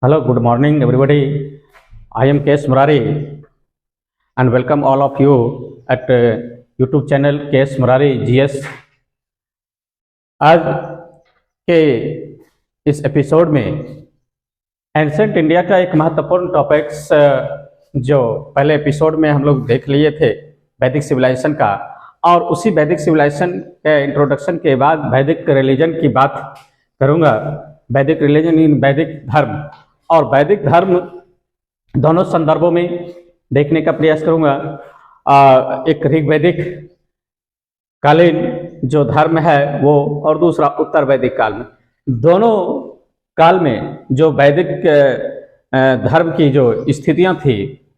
Hello, good morning, everybody. I am K.S. Murari and welcome all of you at YouTube channel K.S. Murari GS. आज के इस episode में ancient India का एक महत्वपूर्ण topics जो पहले एपिसोड में हम लोग देख लिए थे वैदिक सिविलाइजेशन का, और उसी वैदिक सिविलाइजेशन के इंट्रोडक्शन के बाद वैदिक रिलीजन की बात करूँगा। वैदिक रिलीजन इन वैदिक धर्म और वैदिक धर्म दोनों संदर्भों में देखने का प्रयास करूंगा। एक ऋग्वैदिक कालीन जो धर्म है वो, और दूसरा उत्तर वैदिक काल में। दोनों काल में जो वैदिक धर्म की जो स्थितियां थी,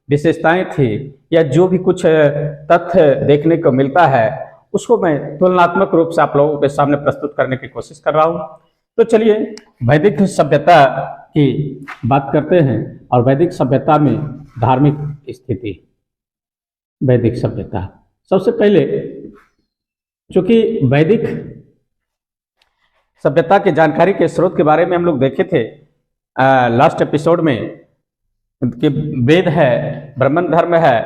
विशेषताएं थी, या जो भी कुछ तथ्य देखने को मिलता है उसको मैं तुलनात्मक रूप से आप लोगों के सामने प्रस्तुत करने की कोशिश कर रहा हूं। तो चलिए वैदिक सभ्यता की बात करते हैं। और वैदिक सभ्यता में धार्मिक स्थिति, वैदिक सभ्यता सबसे पहले, चूंकि वैदिक सभ्यता की जानकारी के स्रोत के बारे में हम लोग देखे थे लास्ट एपिसोड में कि वेद है, ब्राह्मण धर्म है,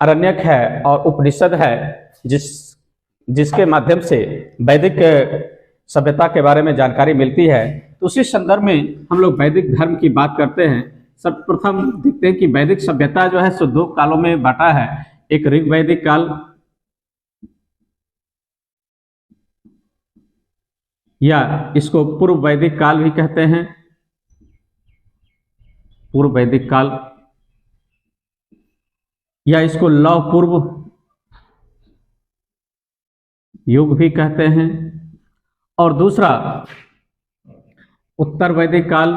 आरण्यक है और उपनिषद है, जिसके माध्यम से वैदिक सभ्यता के बारे में जानकारी मिलती है। तो उसी संदर्भ में हम लोग वैदिक धर्म की बात करते हैं। सर्वप्रथम देखते हैं कि वैदिक सभ्यता जो है सो दो कालों में बांटा है। एक ऋग्वैदिक काल या इसको पूर्व वैदिक काल भी कहते हैं, पूर्व वैदिक काल, या इसको लौह पूर्व युग भी कहते हैं, और दूसरा उत्तर वैदिक काल,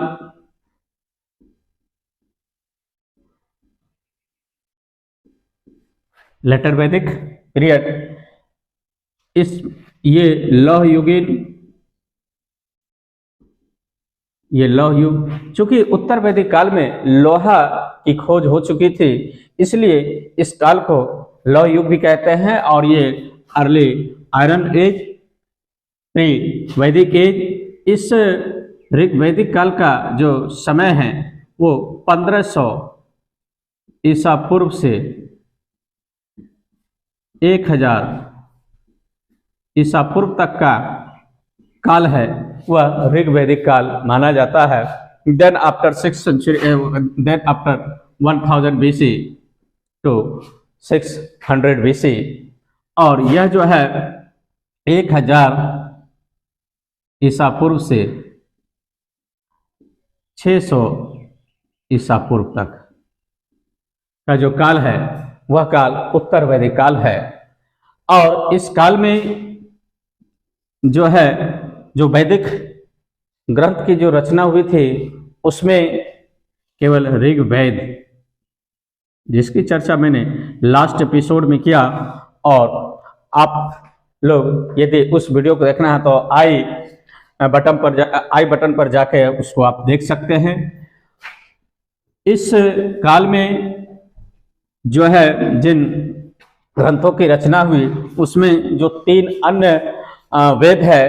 लेटर वैदिक पीरियड। ये लौह युगीन, ये लौह युग। चूंकि उत्तर वैदिक काल में लोहा की खोज हो चुकी थी, इसलिए इस काल को लौह युग भी कहते हैं। और ये अर्ली आयरन एज, प्री वैदिक एज, इस ऋग्वैदिक काल का जो समय है वो 1500 ईसा पूर्व से 1000 ईसा पूर्व तक का काल है, वह ऋग्वैदिक काल माना जाता है। Then after 6th century, then after 1000 BC to 600 BC, और यह जो है 1000 ईसा पूर्व से 600 ईसा पूर्व तक का जो काल है वह काल उत्तर वैदिक काल है। और इस काल में जो है, जो वैदिक ग्रंथ की जो रचना हुई थी उसमें केवल ऋग्वेद, जिसकी चर्चा मैंने लास्ट एपिसोड में किया, और आप लोग यदि उस वीडियो को देखना है तो आई बटन पर जाके उसको आप देख सकते हैं। इस काल में जो है जिन ग्रंथों की रचना हुई उसमें जो 3 अन्य वेद है,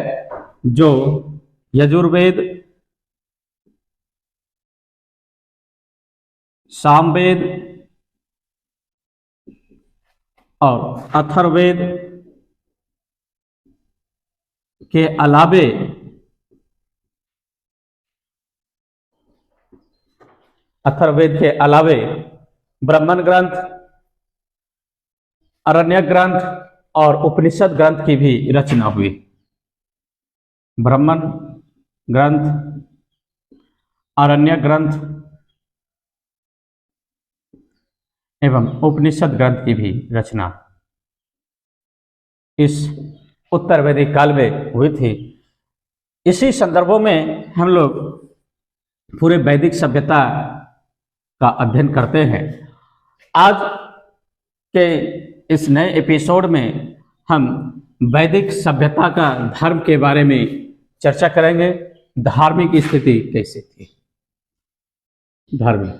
जो यजुर्वेद, सामवेद और अथर्ववेद के अलावे ब्राह्मण ग्रंथ, आरण्यक ग्रंथ और उपनिषद ग्रंथ की भी रचना हुई। ब्राह्मण ग्रंथ, आरण्यक ग्रंथ एवं उपनिषद ग्रंथ की भी रचना इस उत्तर वैदिक काल में हुई थी। इसी संदर्भों में हम लोग पूरे वैदिक सभ्यता का अध्ययन करते हैं। आज के इस नए एपिसोड में हम वैदिक सभ्यता का धर्म के बारे में चर्चा करेंगे। धार्मिक स्थिति कैसी थी, धार्मिक।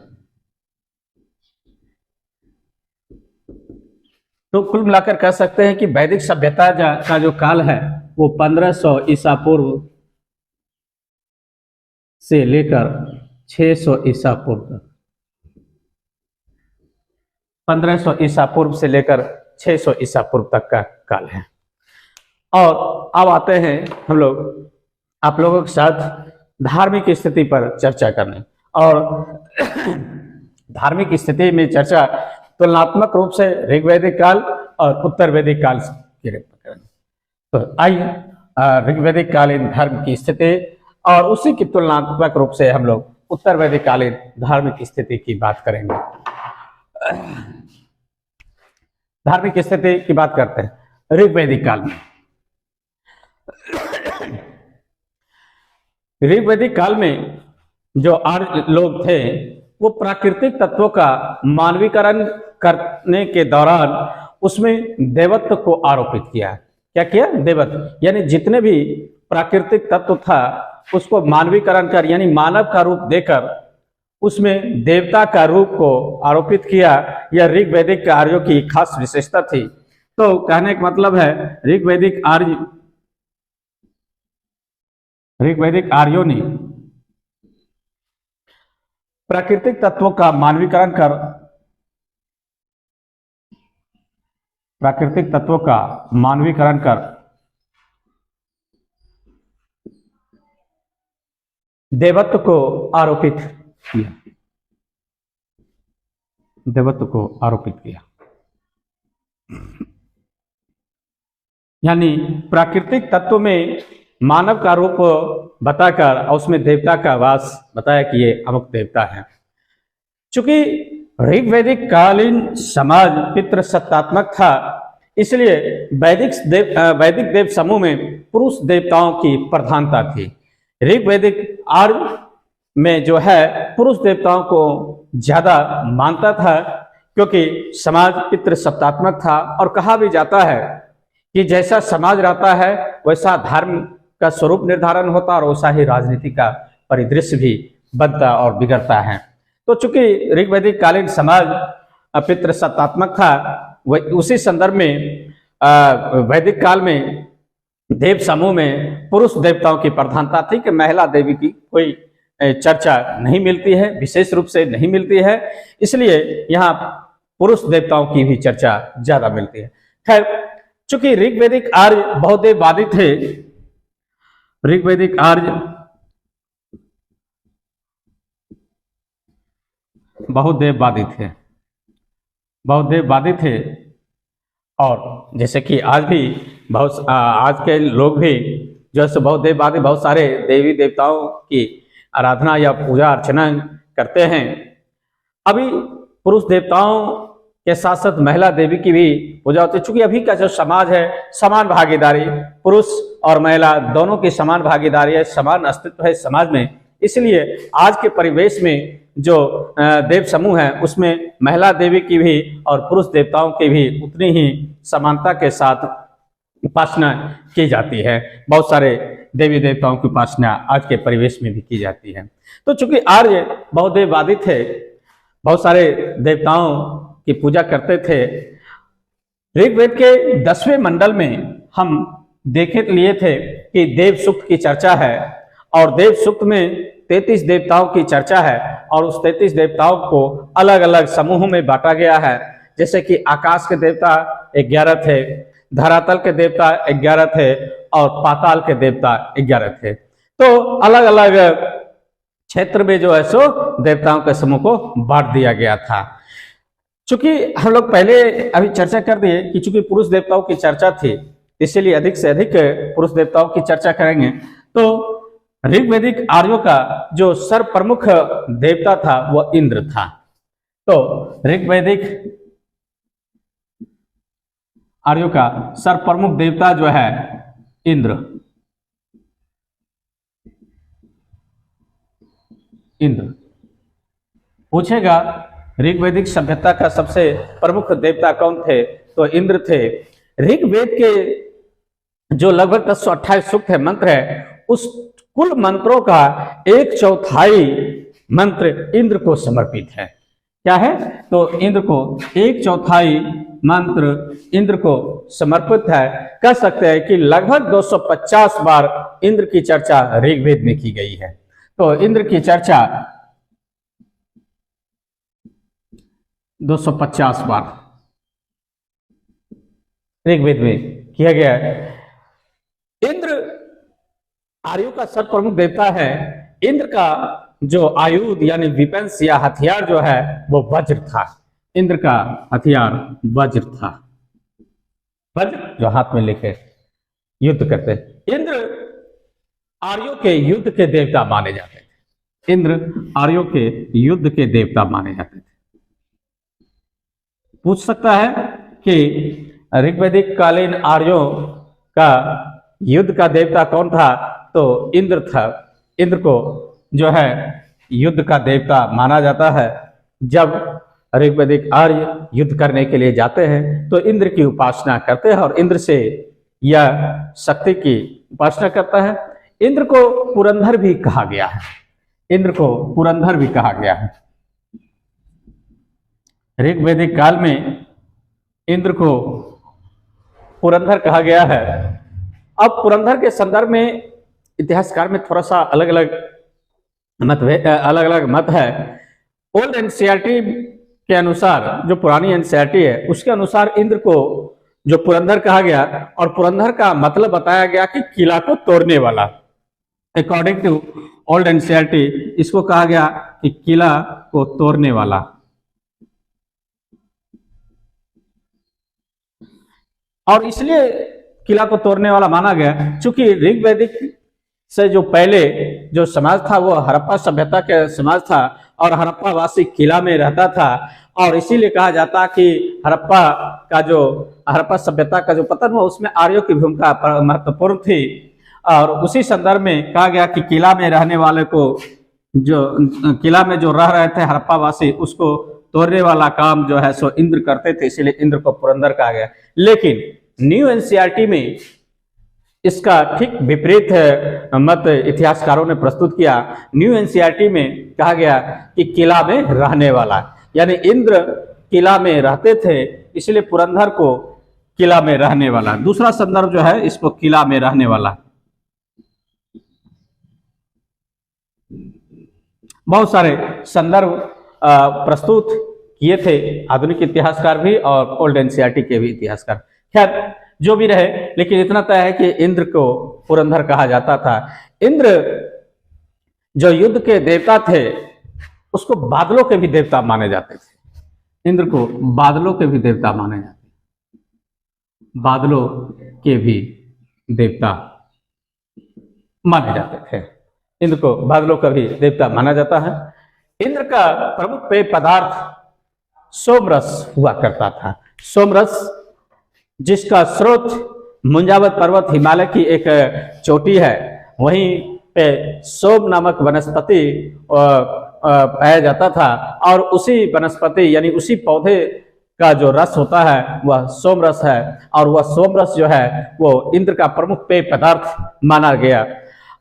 तो कुल मिलाकर कह सकते हैं कि वैदिक सभ्यता का जो काल है वो 1500 ईसा पूर्व से लेकर 600 ईसा पूर्व तक, 1500 ईसा पूर्व से लेकर 600 ईसा पूर्व तक का काल है। और अब आते हैं हम लोग आप लोगों के साथ धार्मिक स्थिति पर चर्चा करने। और धार्मिक स्थिति में चर्चा तुलनात्मक रूप से ऋग्वैदिक काल और उत्तर वैदिक काल की करेंगे। तो आइए ऋग्वैदिक कालीन धर्म की स्थिति और उसी की तुलनात्मक रूप से हम लोग उत्तर वैदिक कालीन धार्मिक स्थिति की बात करेंगे। धार्मिक स्थिति की बात करते हैं ऋग्वैदिक काल में। ऋग्वैदिक काल में जो आर्य लोग थे वो प्राकृतिक तत्वों का मानवीकरण करने के दौरान उसमें देवत्व को आरोपित किया। क्या किया? देवत्व, यानी जितने भी प्राकृतिक तत्व था उसको मानवीकरण कर यानी मानव का रूप देकर उसमें देवता का रूप को आरोपित किया। यह ऋग्वैदिक आर्यों की खास विशेषता थी। तो कहने का मतलब है ऋग्वैदिक आर्यों ने प्राकृतिक तत्वों का मानवीकरण कर देवत्व को आरोपित किया। यानी प्राकृतिक तत्व में मानव का रूप बताकर और उसमें देवता का वास बताया कि ये अमुक देवता है। चूंकि ऋग्वैदिक कालीन समाज पितृसत्तात्मक था, इसलिए वैदिक देव समूह में पुरुष देवताओं की प्रधानता थी। ऋग्वैदिक आर्य में जो है पुरुष देवताओं को ज्यादा मानता था, क्योंकि समाज पितृसत्तात्मक था। और कहा भी जाता है कि जैसा समाज रहता है वैसा धर्म का स्वरूप निर्धारण होता और वैसा ही राजनीति का परिदृश्य भी बनता और बिगड़ता है। तो चूंकि ऋग्वैदिक कालीन समाज पितृसत्तात्मक था, उसी संदर्भ में वैदिक काल में देव समूह में पुरुष देवताओं की प्रधानता थी कि महिला देवी की कोई चर्चा नहीं मिलती है, विशेष रूप से नहीं मिलती है। इसलिए यहाँ पुरुष देवताओं की भी चर्चा ज्यादा मिलती है। खैर, चूंकि ऋग्वैदिक आर्य बहुदेववादी थे, ऋग्वैदिक आर्य बहुदेववादी थे। और जैसे कि आज के लोग भी जो है बहुदेववादी, बहुत सारे देवी देवताओं की आराधना या पूजा अर्चना करते हैं। अभी पुरुष देवताओं के साथ साथ महिला देवी की भी पूजा होती है। चूंकि अभी का जो समाज है समान भागीदारी, पुरुष और महिला दोनों की समान भागीदारी है, समान अस्तित्व है समाज में। इसलिए आज के परिवेश में जो देव समूह है उसमें महिला देवी की भी और पुरुष देवताओं की भी उतनी ही समानता के साथ उपासना की जाती है। बहुत सारे देवी देवताओं की उपासना आज के परिवेश में भी की जाती है। तो चूंकि आर्य बहुदेववादी थे, बहुत सारे देवताओं की पूजा करते थे। ऋग्वेद के 10वें मंडल में हम देखे लिए थे कि देव सूक्त की चर्चा है और देव सूक्त में 33 देवताओं की चर्चा है और उस 33 देवताओं को अलग अलग समूहों में बांटा गया है। जैसे कि आकाश के देवता 11 थे, धरातल के देवता 11 थे और पाताल के देवता 11 थे। तो अलग अलग क्षेत्र में जो है सो देवताओं के समूह को बांट दिया गया था। चूंकि हम लोग पहले अभी चर्चा कर दिए कि चूंकि पुरुष देवताओं की चर्चा थी, इसीलिए अधिक से अधिक पुरुष देवताओं की चर्चा करेंगे। तो ऋग्वैदिक आर्यों का जो सर्वप्रमुख देवता था वह इंद्र था। तो ऋग्वैदिक आर्यों का सर्वप्रमुख देवता जो है इंद्र पूछेगा ऋग्वैदिक सभ्यता का सबसे प्रमुख देवता कौन थे, तो इंद्र थे। ऋग्वेद के जो लगभग 128 सूक्त है, मंत्र है, उस कुल मंत्रों का 1/4 मंत्र इंद्र को समर्पित है। क्या है? तो इंद्र को 1/4 मंत्र इंद्र को समर्पित है। कह सकते हैं कि लगभग 250 बार इंद्र की चर्चा ऋग्वेद में की गई है। तो तो इंद्र की चर्चा 250 बार ऋग्वेद में किया गया है। इंद्र आर्यों का सर्व प्रमुख देवता है। इंद्र का जो आयुध यानी विपंस या हथियार जो है वो वज्र था। इंद्र का हथियार वज्र था। वज्र जो हाथ में लेके युद्ध करते। इंद्र आर्यों के युद्ध के देवता माने जाते थे। इंद्र आर्यों के युद्ध के देवता माने जाते थे। पूछ सकता है कि ऋग्वैदिक कालीन आर्यों का युद्ध का देवता कौन था? तो इंद्र था। इंद्र को जो है युद्ध का देवता माना जाता है। जब ऋग्वैदिक आर्य युद्ध करने के लिए जाते हैं तो इंद्र की उपासना करते हैं और इंद्र से यह शक्ति की उपासना करता है। इंद्र को पुरंदर भी कहा गया है। इंद्र को पुरंदर भी कहा गया है। ऋग्वैदिक काल में इंद्र को पुरंदर कहा गया है। अब पुरंदर के संदर्भ में इतिहासकार में थोड़ा सा अलग अलग मत है। ओल्ड एनसीईआरटी के अनुसार, जो पुरानी एनसीईआरटी है उसके अनुसार इंद्र को जो पुरंदर कहा गया और पुरंदर का मतलब बताया गया कि किला को तोड़ने वाला। अकॉर्डिंग टू ओल्ड एनसीईआरटी इसको कहा गया कि किला को तोड़ने वाला। और इसलिए किला को तोड़ने वाला माना गया क्योंकि ऋग्वैदिक से जो पहले जो समाज था वो हड़प्पा सभ्यता के समाज था और हड़प्पा वासी किला में रहता था। और इसीलिए कहा जाता कि हड़प्पा सभ्यता का जो पतन हुआ उसमें आर्यों की भूमिका महत्वपूर्ण थी। और उसी संदर्भ में कहा गया कि किला में रहने वाले को, जो किला में जो रह रहे थे हड़प्पा वासी, उसको तोड़ने वाला काम जो है सो इंद्र करते थे, इसीलिए इंद्र को पुरंदर कहा गया। लेकिन न्यू एनसीईआरटी में इसका ठीक विपरीत मत इतिहासकारों ने प्रस्तुत किया। न्यू एनसीईआरटी में कहा गया कि किला में रहने वाला, यानी इंद्र किला में रहते थे इसलिए पुरंदर को किला में रहने वाला। दूसरा संदर्भ जो है इसको किला में रहने वाला। बहुत सारे संदर्भ प्रस्तुत किए थे आधुनिक इतिहासकार भी और ओल्ड एनसीईआरटी के भी इतिहासकार। खैर जो भी रहे, लेकिन इतना तय है कि इंद्र को पुरंदर कहा जाता था। इंद्र जो युद्ध के देवता थे उसको बादलों के भी देवता माने जाते थे। इंद्र को बादलों के भी देवता माने जाते, बादलों के भी देवता माने जाते थे। इंद्र को बादलों का भी देवता माना जाता है। इंद्र का प्रमुख पेय पदार्थ सोमरस हुआ करता था। सोमरस जिसका स्रोत मुंजावत पर्वत हिमालय की एक चोटी है, वहीं पे सोम नामक वनस्पति पाया जाता था और उसी वनस्पति यानी उसी पौधे का जो रस होता है वह सोमरस है। और वह सोमरस जो है वो इंद्र का प्रमुख पेय पदार्थ माना गया।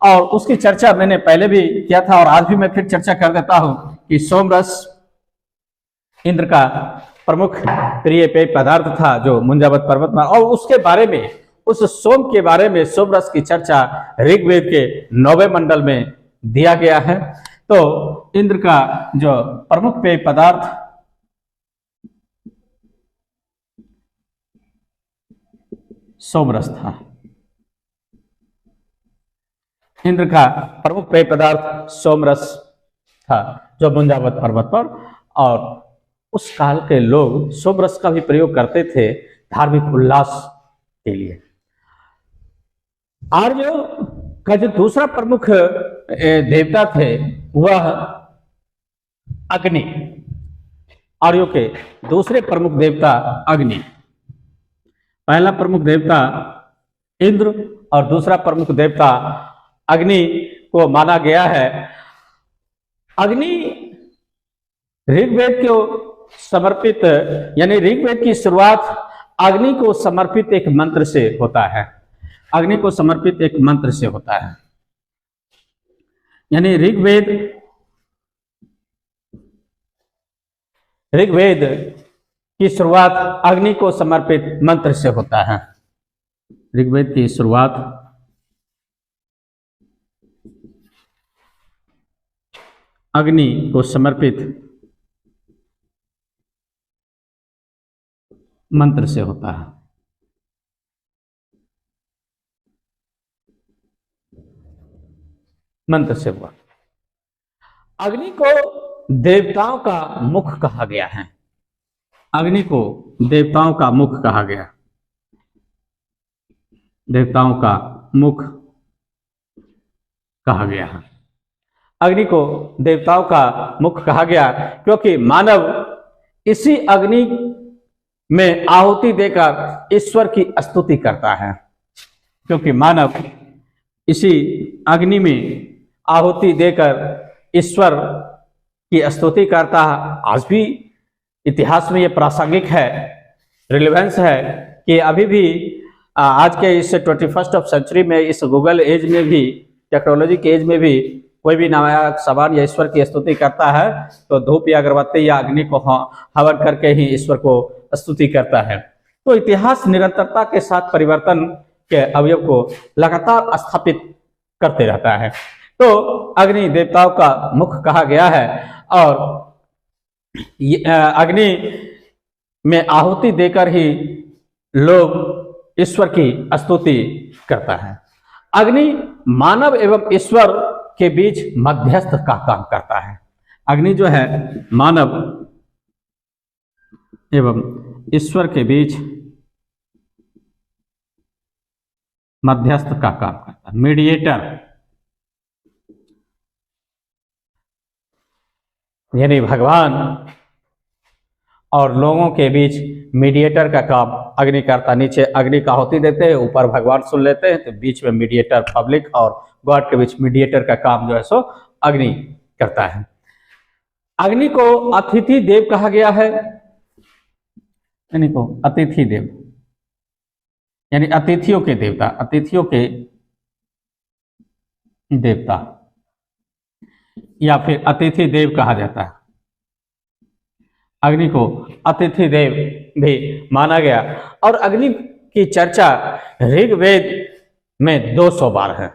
और उसकी चर्चा मैंने पहले भी किया था और आज भी मैं फिर चर्चा कर देता हूं कि सोमरस इंद्र का प्रमुख प्रिय पेय पदार्थ था जो मुंजावत पर्वत में। और उसके बारे में, उस सोम के बारे में, सोमरस की चर्चा ऋग्वेद के 9वें मंडल में दिया गया है। तो इंद्र का जो प्रमुख पेय पदार्थ सोमरस था। इंद्र का प्रमुख पेय पदार्थ सोमरस था जो मुंजावत पर्वत पर, और उस काल के लोग सोमरस का भी प्रयोग करते थे धार्मिक उल्लास के लिए। आर्यों का जो दूसरा प्रमुख देवता थे वह अग्नि। आर्यों के दूसरे प्रमुख देवता अग्नि। पहला प्रमुख देवता इंद्र और दूसरा प्रमुख देवता अग्नि को माना गया है। अग्नि ऋग्वेद को समर्पित, यानी ऋग्वेद की शुरुआत अग्नि को समर्पित एक मंत्र से होता है। अग्नि को समर्पित एक मंत्र से होता है, यानी ऋग्वेद की शुरुआत अग्नि को समर्पित मंत्र से होता है। ऋग्वेद की शुरुआत अग्नि को समर्पित मंत्र से होता है। मंत्र से हुआ। अग्नि को देवताओं का मुख कहा गया है। अग्नि को देवताओं का मुख कहा गया। देवताओं का मुख कहा गया है। अग्नि को देवताओं का मुख कहा गया क्योंकि मानव इसी अग्नि में आहुति देकर ईश्वर की स्तुति करता है। क्योंकि मानव इसी अग्नि में आहुति देकर ईश्वर की स्तुति करता है। आज भी इतिहास में ये प्रासंगिक है, रिलेवेंस है कि अभी भी आज के इस 21st सेंचुरी में, इस गूगल एज में भी, टेक्नोलॉजी के एज में भी कोई भी नारायण समान या ईश्वर की स्तुति करता है तो धूप या अगरबत्ती या अग्नि को हवन करके ही ईश्वर को स्तुति करता है। तो इतिहास निरंतरता के साथ परिवर्तन के अवयव को लगातार स्थापित करते रहता है। तो अग्नि देवताओं का मुख कहा गया है और अग्नि में आहुति देकर ही लोग ईश्वर की स्तुति करता है। अग्नि मानव एवं ईश्वर के बीच मध्यस्थ का काम करता है। अग्नि जो है मानव एवं ईश्वर के बीच मध्यस्थ का काम करता है, मीडिएटर। यानी भगवान और लोगों के बीच मीडिएटर का काम अग्नि करता। नीचे अग्नि का आहुति देते हैं, ऊपर भगवान सुन लेते हैं, तो बीच में मीडिएटर, पब्लिक और गॉड के बीच मीडिएटर का काम जो है सो अग्नि करता है। अग्नि को अतिथि देव कहा गया है। अग्नि को अतिथि देव यानी अतिथियों के देवता, अतिथियों के देवता या फिर अतिथि देव कहा जाता है। अग्नि को अतिथि देव भी माना गया और अग्नि की चर्चा ऋग्वेद में 200 बार है।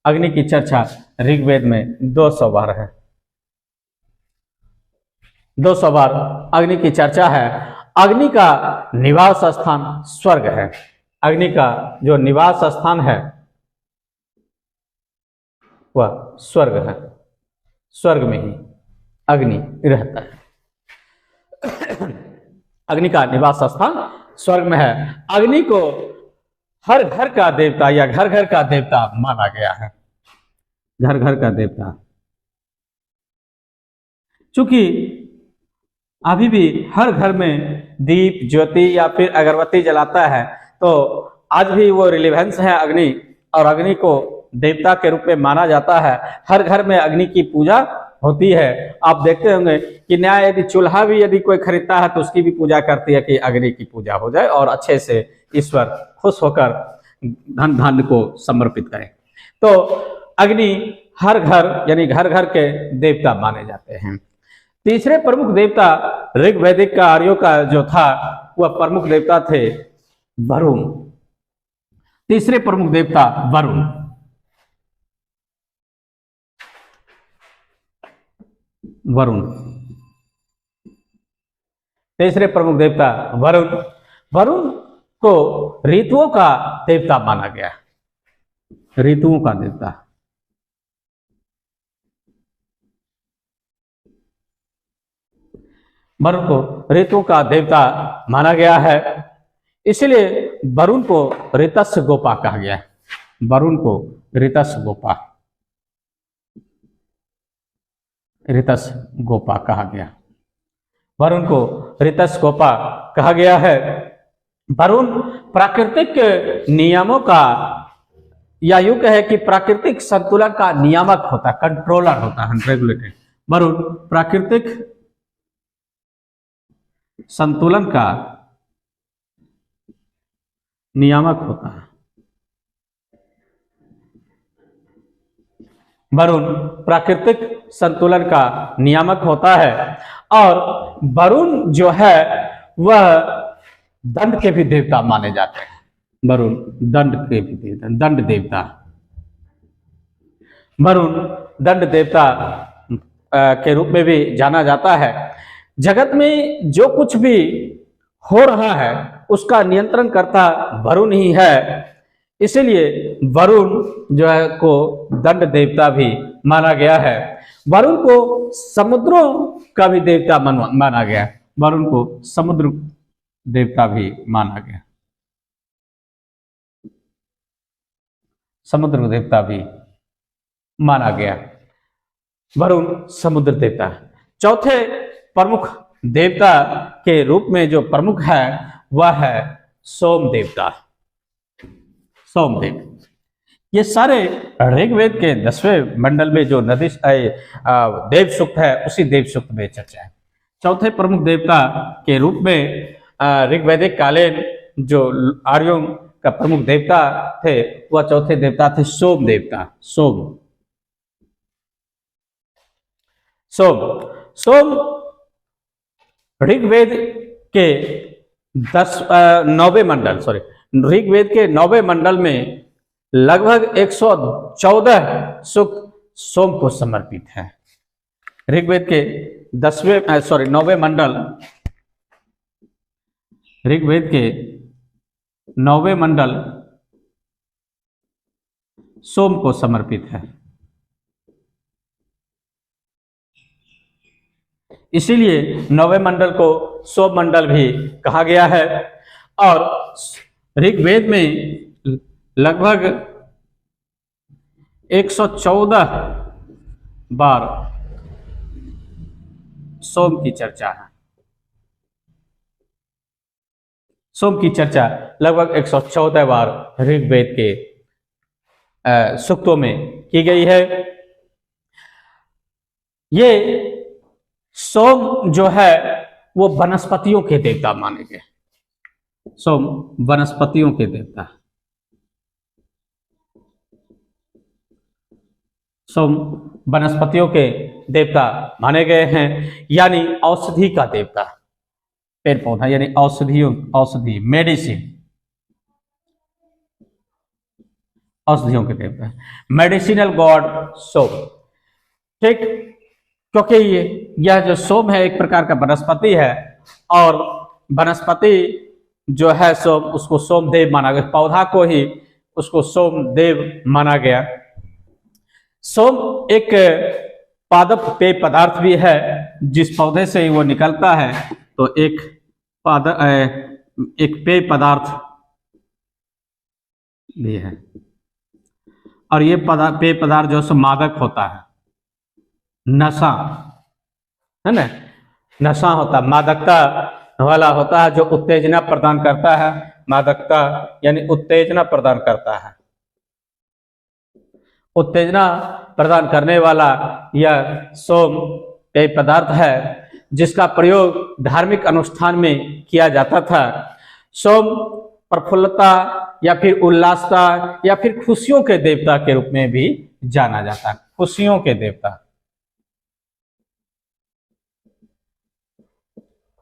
अग्नि की चर्चा ऋग्वेद में 200 बार है। 200 बार अग्नि की चर्चा है। अग्नि का निवास स्थान स्वर्ग है। अग्नि का जो निवास स्थान है वह स्वर्ग है। स्वर्ग में ही अग्नि रहता है। अग्नि का निवास स्थान स्वर्ग में है। अग्नि को हर घर का देवता या घर घर का देवता माना गया है। घर घर का देवता, चूंकि अभी भी हर घर में दीप, ज्योति या फिर अगरबत्ती जलाता है, तो आज भी वो रिलेवेंस है अग्नि, और अग्नि को देवता के रूप में माना जाता है। हर घर में अग्नि की पूजा होती है। आप देखते होंगे कि नया यदि चूल्हा भी यदि कोई खरीदता है तो उसकी भी पूजा करती है कि अग्नि की पूजा हो जाए और अच्छे से ईश्वर खुश होकर धन धान्य को समर्पित करें। तो अग्नि हर घर यानी घर घर के देवता माने जाते हैं। तीसरे प्रमुख देवता ऋग्वैदिक का आर्यों का जो था वह प्रमुख देवता थे वरुण। तीसरे प्रमुख देवता वरुण। वरुण तीसरे प्रमुख देवता वरुण। वरुण को ऋतुओं का देवता माना गया। ऋतुओं का देवता। वरुण को ऋतुओं का देवता माना गया है, इसलिए वरुण को ऋतस्य गोपा कहा गया है। वरुण को ऋतस्य गोपा, ऋतस्य गोपा कहा गया। वरुण को ऋतस्य गोपा कहा गया है। वरुण प्राकृतिक नियमों का या यूं कहे कि प्राकृतिक संतुलन का नियामक होता है, कंट्रोलर होता है, रेगुलेटर। वरुण प्राकृतिक संतुलन का नियामक होता है। वरुण प्राकृतिक संतुलन का नियामक होता है और वरुण जो है वह दंड के भी देवता माने जाते हैं। वरुण दंड के भी देवता, दंड देवता। वरुण दंड देवता के रूप में भी जाना जाता है। जगत में जो कुछ भी हो रहा है उसका नियंत्रण करता वरुण ही है, इसीलिए वरुण जो है को दंड देवता भी माना गया है। वरुण को समुद्रों का भी देवता माना गया, वरुण को समुद्र देवता भी माना गया, समुद्र देवता भी माना गया, वरुण समुद्र देवता। चौथे प्रमुख देवता के रूप में जो प्रमुख है वह है सोम देवता, सोमदेव। ये सारे ऋग्वेद के 10वें मंडल में जो नदी देव सूक्त है उसी देव सूक्त में चर्चा है। चौथे प्रमुख देवता के रूप में ऋग्वैदिक कालीन जो आर्यों का प्रमुख देवता थे वह चौथे देवता थे सोम देवता। सोम सोम सोम ऋग्वेद के 9वें मंडल ऋग्वेद के 9वें मंडल में लगभग 114 सूक्त सोम को समर्पित है। ऋग्वेद के 9वें मंडल, ऋग्वेद के 9वें मंडल सोम को समर्पित है। इसीलिए 9वें मंडल को सोम मंडल भी कहा गया है। और ऋग्वेद में लगभग 114 बार सोम की चर्चा है। सोम की चर्चा लगभग 114 बार ऋग्वेद के सूक्तों में की गई है। ये सोम जो है वो वनस्पतियों के देवता माने गए। सोम वनस्पतियों के देवता, सोम वनस्पतियों के देवता माने गए हैं, यानी औषधि का देवता, पेड़ पौधा यानी औषधि मेडिसिन, औषधियों के देवता, मेडिसिनल गॉड सोम। ठीक, क्योंकि यह जो सोम है एक प्रकार का वनस्पति है और वनस्पति जो है सोम, उसको सोमदेव माना गया, पौधा को ही उसको सोमदेव माना गया। सोम एक पादप पेय पदार्थ भी है, जिस पौधे से ही वो निकलता है तो एक पेय पदार्थ भी है। और ये पेय पदार्थ जो है मादक होता है, नशा है ना, नशा होता, मादकता वाला होता है, जो उत्तेजना प्रदान करता है। मादकता यानी उत्तेजना प्रदान करता है, उत्तेजना प्रदान करने वाला यह सोम पेय पदार्थ है, जिसका प्रयोग धार्मिक अनुष्ठान में किया जाता था। सोम प्रफुल्लता या फिर उल्लासता या फिर खुशियों के देवता के रूप में भी जाना जाता है। खुशियों के देवता,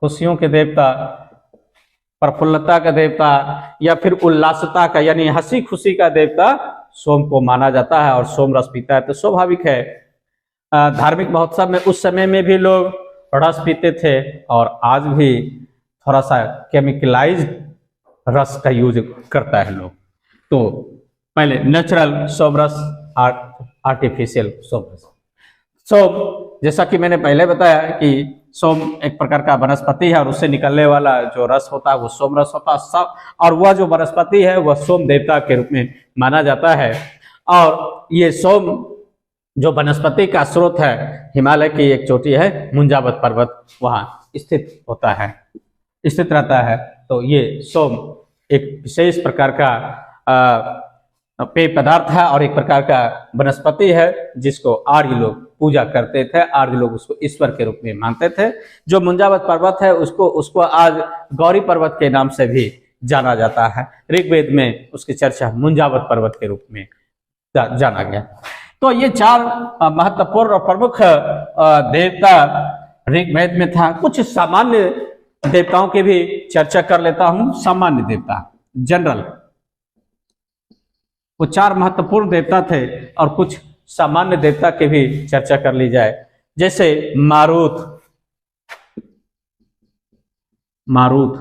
खुशियों के देवता, प्रफुल्लता का देवता या फिर उल्लासता का यानी हंसी खुशी का देवता सोम को माना जाता है। और सोम रस पीता है तो स्वाभाविक है, धार्मिक महोत्सव में उस समय में भी लोग रस पीते थे और आज भी थोड़ा सा केमिकलाइज्ड रस का यूज करता है लोग। तो पहले नेचुरल सोम रस, आर्टिफिशियल सोम रस। सोम, जैसा कि मैंने पहले बताया कि सोम एक प्रकार का वनस्पति है और उससे निकलने वाला जो रस होता है वो सोम रस होता है सब, और वह जो वनस्पति है वह सोम देवता के रूप में माना जाता है। और ये सोम जो वनस्पति का स्रोत है, हिमालय की एक चोटी है मुंजावत पर्वत, वहाँ स्थित होता है, स्थित रहता है। तो ये सोम एक विशेष प्रकार का पेय पदार्थ है और एक प्रकार का वनस्पति है, जिसको आर्य लोग पूजा करते थे। आर्य लोग उसको ईश्वर के रूप में मानते थे। जो मुंजावत पर्वत है उसको आज गौरी पर्वत के नाम से भी जाना जाता है। ऋग्वेद में उसकी चर्चा मुंजावत पर्वत के रूप में जाना गया। तो ये 4 महत्वपूर्ण और प्रमुख देवता ऋग्वेद में था। कुछ सामान्य देवताओं की भी चर्चा कर लेता हूं। सामान्य देवता, जनरल, वो 4 महत्वपूर्ण देवता थे और कुछ सामान्य देवता की भी चर्चा कर ली जाए। जैसे मारुत, मारुत।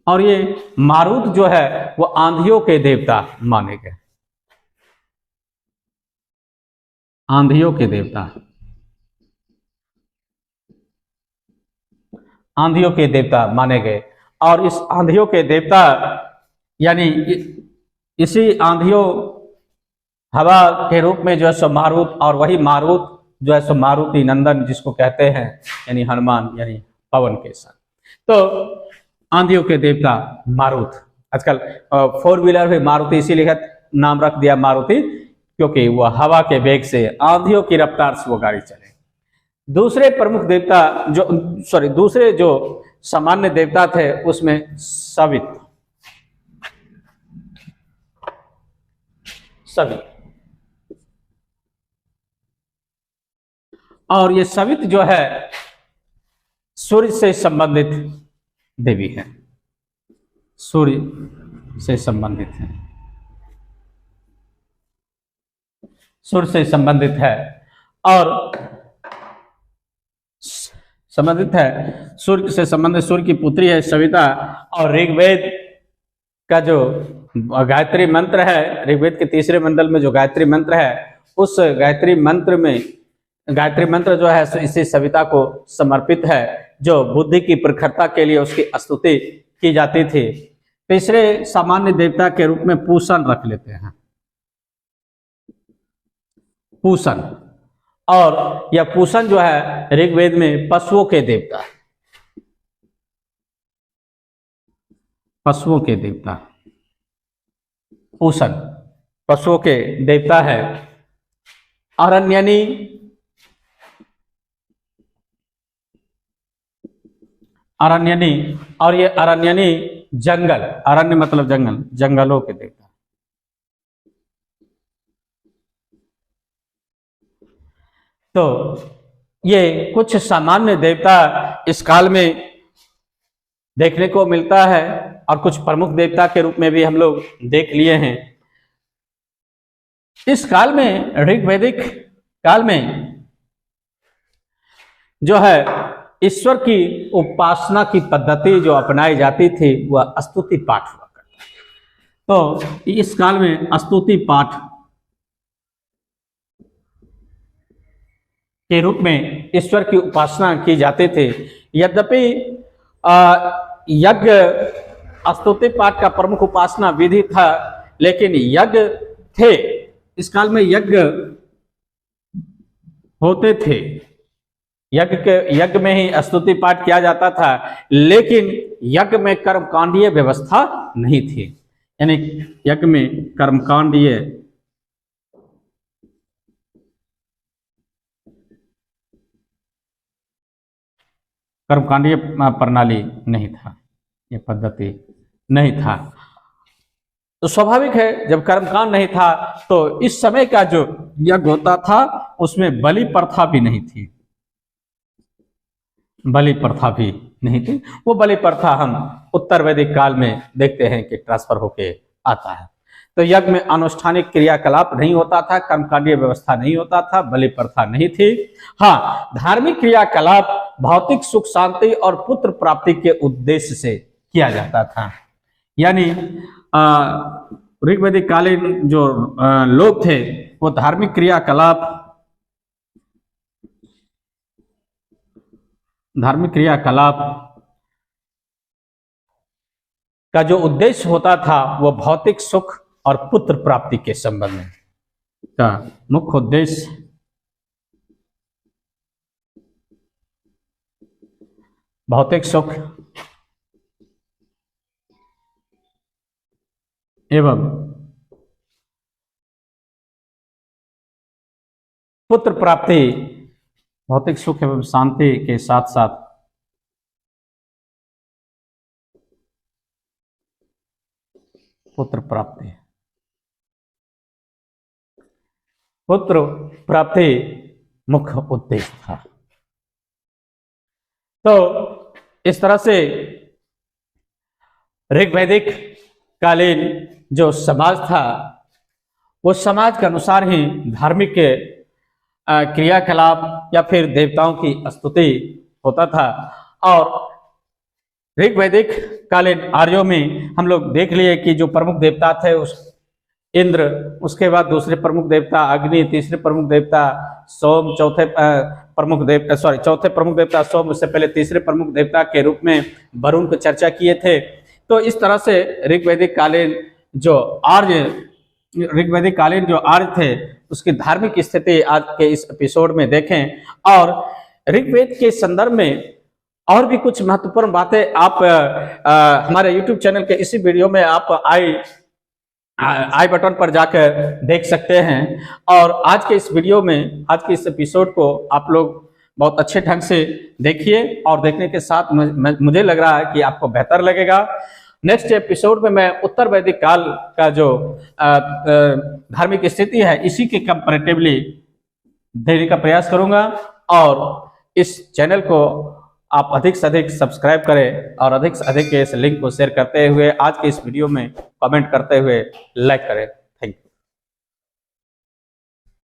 और ये मारुत जो है वो आंधियों के देवता माने गए, आंधियों के देवता, आंधियों के देवता माने गए। और इस आंधियों के देवता यानी इसी आंधियों हवा के रूप में जो है सो मारुत, और वही मारुत जो है सो मारुति नंदन जिसको कहते हैं, यानी हनुमान यानी पवन के साथ। तो आंधियों के देवता मारुत। आजकल 4 व्हीलर भी मारुति इसीलिए नाम रख दिया मारुति, क्योंकि वह हवा के वेग से, आंधियों की रफ्तार से वो गाड़ी चले। दूसरे प्रमुख देवता दूसरे जो सामान्य देवता थे उसमें सवित, और ये सवित जो है सूर्य से संबंधित देवी है, सूर्य से संबंधित है, सूर्य से संबंधित है और संबंधित है, सूर्य से संबंधित, सूर्य की पुत्री है सविता। और ऋग्वेद का जो गायत्री मंत्र है, ऋग्वेद के 3रे मंडल में जो गायत्री मंत्र है, उस गायत्री मंत्र में, गायत्री मंत्र जो है इसी सविता को समर्पित है, जो बुद्धि की प्रखरता के लिए उसकी स्तुति की जाती थी। तीसरे सामान्य देवता के रूप में पूषण रख लेते हैं, पूषण। और यह पूषण जो है ऋग्वेद में पशुओं के देवता, पशुओं के देवता, पूषण पशुओं के देवता है। अरण्यनी, अरण्यनी, और ये अरण्यनी जंगल, अरण्य मतलब जंगल, जंगलों के देवता। तो ये कुछ सामान्य देवता इस काल में देखने को मिलता है, और कुछ प्रमुख देवता के रूप में भी हम लोग देख लिए हैं। इस काल में, ऋग्वैदिक काल में जो है ईश्वर की उपासना की पद्धति जो अपनाई जाती थी वह स्तुति पाठ हुआ करता है। तो इस काल में स्तुति पाठ के रूप में ईश्वर की उपासना की जाती थी। यद्यपि यज्ञ स्तुति पाठ का प्रमुख उपासना विधि था, लेकिन यज्ञ थे, इस काल में यज्ञ होते थे, यज्ञ में ही स्तुति पाठ किया जाता था, लेकिन यज्ञ में कर्मकांडीय व्यवस्था नहीं थी। यानी यज्ञ में कर्मकांडीय प्रणाली नहीं था, यह पद्धति नहीं था। तो स्वाभाविक है, जब कर्मकांड नहीं था तो इस समय का जो यज्ञ होता था उसमें बलि प्रथा भी नहीं थी, बलि प्रथा भी नहीं थी। वो बलि प्रथा हम उत्तर वैदिक काल में देखते हैं कि ट्रांसफर होके आता है। तो यज्ञ में अनुष्ठानिक क्रियाकलाप नहीं होता था, कर्मकांडीय व्यवस्था नहीं होता था, बलि प्रथा नहीं थी। हाँ, धार्मिक क्रियाकलाप भौतिक सुख शांति और पुत्र प्राप्ति के उद्देश्य से किया जाता था। यानी ऋग्वैदिक कालीन जो लोग थे वो धार्मिक क्रियाकलाप का जो उद्देश्य होता था वो भौतिक सुख और पुत्र प्राप्ति के संबंध में का मुख्य उद्देश्य भौतिक सुख एवं पुत्र प्राप्ति, भौतिक सुख एवं शांति के साथ साथ पुत्र प्राप्ति, पुत्र प्राप्ति मुख्य उद्देश्य था। तो इस तरह से ऋग्वैदिक कालीन जो समाज था वो समाज के अनुसार ही धार्मिक क्रियाकलाप या फिर देवताओं की स्तुति होता था। और ऋग्वैदिक कालीन आर्यों में हम लोग देख लिए कि जो प्रमुख देवता थे उस इंद्र, उसके बाद दूसरे प्रमुख देवता अग्नि, तीसरे प्रमुख देवता सोम, चौथे प्रमुख देवता सोम, उससे पहले तीसरे प्रमुख देवता के रूप में वरुण को चर्चा किए थे। तो इस तरह से ऋग्वैदिक कालीन जो आर्य थे उसकी धार्मिक स्थिति आज के इस एपिसोड में देखें। और ऋग्वेद के संदर्भ में और भी कुछ महत्वपूर्ण बातें आप हमारे YouTube चैनल के इसी वीडियो में आप आई बटन पर जाकर देख सकते हैं। और आज के इस वीडियो में, आज के इस एपिसोड को आप लोग बहुत अच्छे ढंग से देखिए और देखने के साथ मुझे लग रहा है कि आपको बेहतर लगेगा। नेक्स्ट एपिसोड में मैं उत्तर वैदिक काल का जो धार्मिक स्थिति है इसी के कंपैरेटिवली देने का प्रयास करूंगा। और इस चैनल को आप अधिक से अधिक सब्सक्राइब करें और अधिक से अधिक इस लिंक को शेयर करते हुए आज के इस वीडियो में कमेंट करते हुए लाइक करें।